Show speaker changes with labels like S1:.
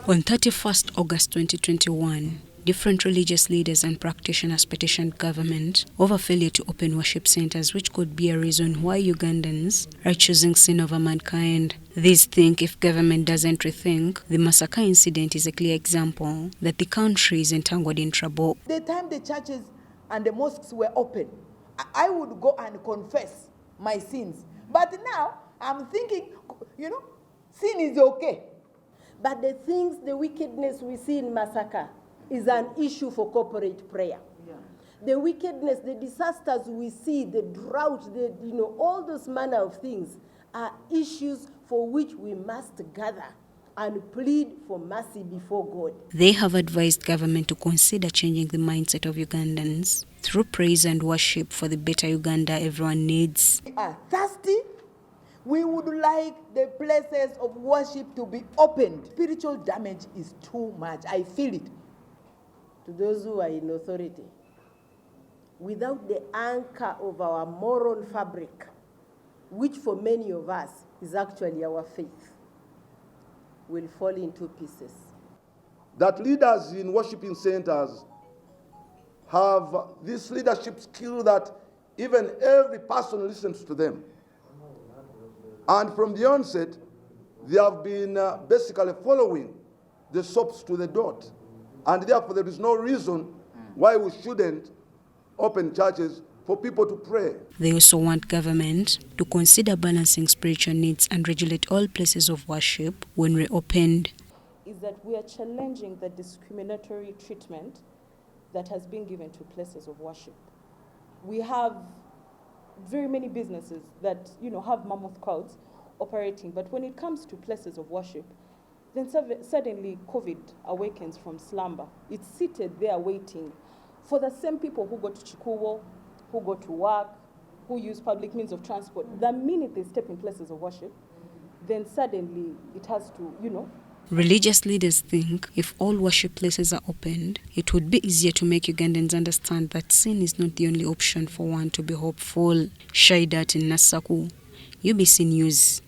S1: On 31st August 2021, different religious leaders and practitioners petitioned government over failure to open worship centers, which could be a reason why Ugandans are choosing sin over mankind. These think if government doesn't rethink, the massacre incident is a clear example that the country is entangled in trouble.
S2: The time the churches and the mosques were open, I would go and confess my sins. But now I'm thinking, sin is okay.
S3: But the things, the wickedness we see in massacre is an issue for corporate prayer. Yeah. The wickedness, the disasters we see, the drought, all those manner of things are issues for which we must gather and plead for mercy before God.
S1: They have advised government to consider changing the mindset of Ugandans through praise and worship for the better Uganda everyone needs.
S2: We are thirsty. We would like the places of worship to be opened. Spiritual damage is too much. I feel it.
S3: To those who are in authority, without the anchor of our moral fabric, which for many of us is actually our faith, will fall into pieces.
S4: That leaders in worshiping centers have this leadership skill that even every person listens to them. And from the onset, they have been basically following the soaps to the dot. And therefore, there is no reason why we shouldn't open churches for people to pray.
S1: They also want government to consider balancing spiritual needs and regulate all places of worship when reopened.
S5: Is that we are challenging the discriminatory treatment that has been given to places of worship. We have very many businesses that have mammoth crowds operating, but when it comes to places of worship, then suddenly COVID awakens from slumber. It's seated there waiting for the same people who go to Chikuwo, who go to work, who use public means of transport. The minute they step in places of worship, then suddenly it has to,
S1: Religious leaders think if all worship places are opened, it would be easier to make Ugandans understand that sin is not the only option for one to be hopeful. Shaidat in Nasaku, UBC News.